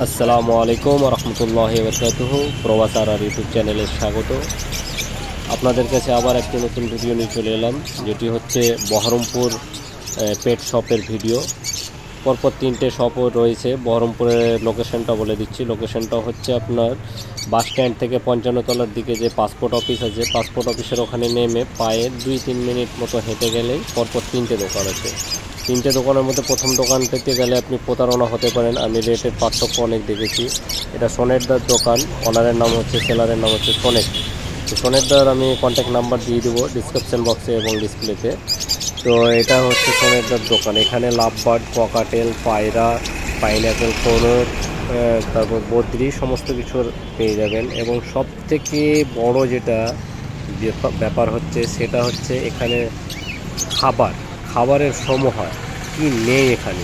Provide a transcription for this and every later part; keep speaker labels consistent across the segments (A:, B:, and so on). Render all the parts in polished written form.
A: আসসালামু আলাইকুম রহমতুল্লাহি বারাকাতুহু। প্রবাসার আর ইউটিউব চ্যানেলে স্বাগত। আপনাদের কাছে আবার একটি নতুন ভিডিও নিয়ে চলে এলাম, যেটি হচ্ছে বহরমপুর পেট শপের ভিডিও। পরপর তিনটে শপও রয়েছে। বহরমপুরের লোকেশনটা বলে দিচ্ছি। লোকেশনটা হচ্ছে আপনার বাস স্ট্যান্ড থেকে 55 তলার দিকে যে পাসপোর্ট অফিস আছে, পাসপোর্ট অফিসের ওখানে নেমে পায়ে 2-3 মিনিট মতো হেঁটে গেলেই পরপর তিনটে দোকান আছে। তিনটে দোকানের মধ্যে প্রথম দোকান থেকে গেলে আপনি প্রতারণা হতে পারেন। আমি রেটের পার্থক্য অনেক দেখেছি। এটা সোনেরদার দোকান। ওনারের নাম হচ্ছে, সেলারের নাম হচ্ছে সোনেট। তো সোনেরদার আমি কন্ট্যাক্ট নাম্বার দিয়ে দেবো ডিসক্রিপশন বক্সে এবং ডিসপ্লেতে। তো এটা হচ্ছে সোনেরদার দোকান। এখানে লাভবার্ড, ককাটেল, পায়রা, পাইনঅ্যাপেল, কোনোর, তারপর বদ্রি সমস্ত কিছুর পেয়ে যাবেন। এবং সবথেকে বড় যেটা ব্যাপার হচ্ছে সেটা হচ্ছে এখানে খাবারের সমাহার কি নেই এখানে।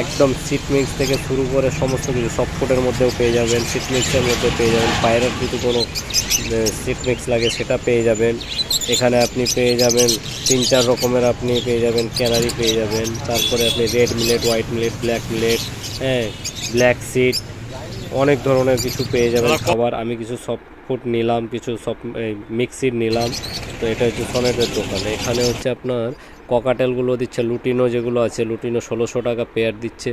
A: একদম সিট মিক্স থেকে শুরু করে সমস্ত কিছু সফটফুডের মধ্যেও পেয়ে যাবেন, সিট মিক্সের মধ্যে পেয়ে যাবেন। পায়রার যদি কোনো সিট মিক্স লাগে সেটা পেয়ে যাবেন। এখানে আপনি পেয়ে যাবেন 3-4 রকমের আপনি পেয়ে যাবেন। ক্যানারি পেয়ে যাবেন, তারপরে আপনি red millet, white millet, black millet, হ্যাঁ, ব্ল্যাক সিড, অনেক ধরনের কিছু পেয়ে যাবেন খাবার। আমি কিছু সফট ফুড নিলাম, কিছু মিক্সিড নিলাম। তো এটা হচ্ছে সোনেটের দোকান। এখানে হচ্ছে আপনার ককাটেলগুলো দিচ্ছে, লুটিনো যেগুলো আছে, লুটিনো 1600 টাকা পেয়ার দিচ্ছে।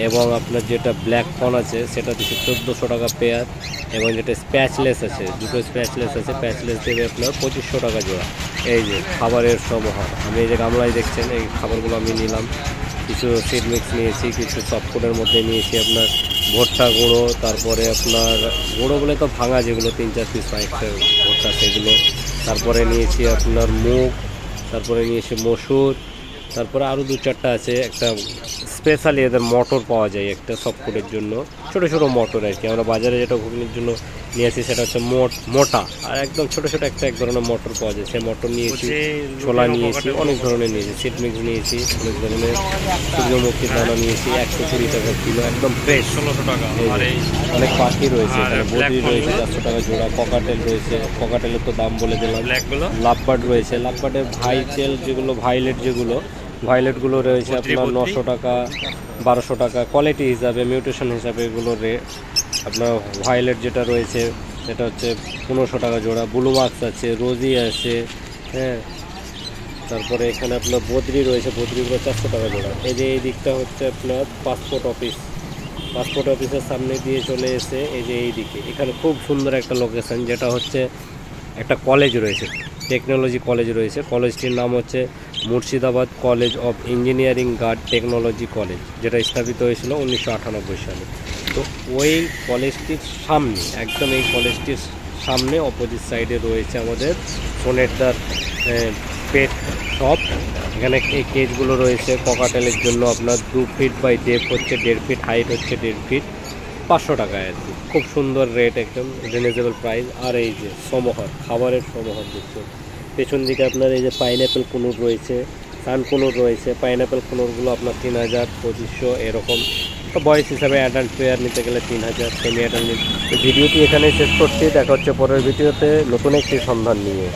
A: এবং আপনার যেটা ব্ল্যাক কর্ন আছে সেটা দিচ্ছে 1400 টাকা পেয়ার। এবং যেটা স্প্যাচলেস আছে, দুটো স্প্যাচলেস আছে, প্যাচলেস দেবে আপনার 2500 টাকা জোড়া। এই যে খাবারের সমাহার। আমি এই যে গামলায় দেখছেন, এই খাবারগুলো আমি নিলাম। কিছু সিড মিক্স নিয়েছি, কিছু সফটফুডের মধ্যে নিয়েছি আপনার ভুট্টা গুঁড়ো, তারপরে আপনার গুঁড়ো বলে তো ভাঙা যেগুলো 3-4 পিস একটা ভুট্টা সেগুলো, তারপরে নিয়েছি আপনার মুগ, তারপরে নিয়েছি মসুর, তারপরে আরও 2-4টা আছে। একটা স্পেশালি এদের মটর পাওয়া যায় একটা সফটফুডের জন্য, ছোটো ছোটো মটর আর কি। আমরা বাজারে যেটা ঘুগনির জন্য নিয়েছি সেটা হচ্ছে মোটা, আর একদম ছোটো ছোটো এক ধরনের মটর পাওয়া যায়। সেই মটর নিয়েছি, ছোলা নিয়েছি, অনেক ধরনের নিয়েছি, সিড মিক্স নিয়েছি, অনেক ধরনের সূর্যমুখীর দানা নিয়েছি 120 টাকা কিলো, একদম ফ্রেশ 1600 টাকা। অনেক পাখি রয়েছে এখানে, বদ্রি রয়েছে 400 টাকা জোড়া, ককাটেল রয়েছে, ককাটেলের তো দাম বলে দিলাম। লাভবার্ড রয়েছে, লাভবার্ডের ভাইলেটগুলো রয়েছে আপনার 900 টাকা, 1200 টাকা কোয়ালিটি হিসাবে, মিউটেশন হিসাবে এগুলো রেট। আপনার ভাইলেট যেটা রয়েছে সেটা হচ্ছে 1500 টাকা জোড়া। ব্লু মার্কস আছে, রোজি আছে, হ্যাঁ। তারপরে এখানে আপনার বদ্রি রয়েছে, বদ্রিগুলো 400 টাকা জোড়া। এই যে এই দিকটা হচ্ছে আপনার পাসপোর্ট অফিসের সামনে দিয়ে চলে এসে এই যে এই দিকে, এখানে খুব সুন্দর একটা লোকেশন, যেটা হচ্ছে একটা কলেজ রয়েছে, টেকনোলজি কলেজ রয়েছে। কলেজটির নাম হচ্ছে মুর্শিদাবাদ কলেজ অফ ইঞ্জিনিয়ারিং গার্ড টেকনোলজি কলেজ, যেটা স্থাপিত হয়েছিল 1998 সালে। তো ওই কলেজটির সামনে, একদম এই কলেজটির সামনে অপোজিট সাইডে রয়েছে আমাদের সোনেটদার পেট শপ। এখানে এই কেজগুলো রয়েছে ককাটেলের জন্য আপনার 2 ফিট বাই ডেপ হচ্ছে 1.5 ফিট, হাইট হচ্ছে 1.5 ফিট, 500 টাকায় আর কি। খুব সুন্দর রেট, একদম রিজনেবল প্রাইস। আর এই যে সমাহার, খাবারের সমাহার দেখছেন। পেছন দিকে আপনার এই যে পাইনঅ্যাপেল কুনুর রয়েছে, সান কুনুর রয়েছে। পাইনঅ্যাপেল কুনুরগুলো আপনার 3000, 2500 এরকম। তো বয়স হিসাবে অ্যাডাল্ট পেয়ার নিতে গেলে 3000, সেমি অ্যাডাল্ট নিতে। ভিডিওটি এখানেই শেষ করছি। দেখা হচ্ছে পরের ভিডিওতে নতুন একটি সন্ধান নিয়ে।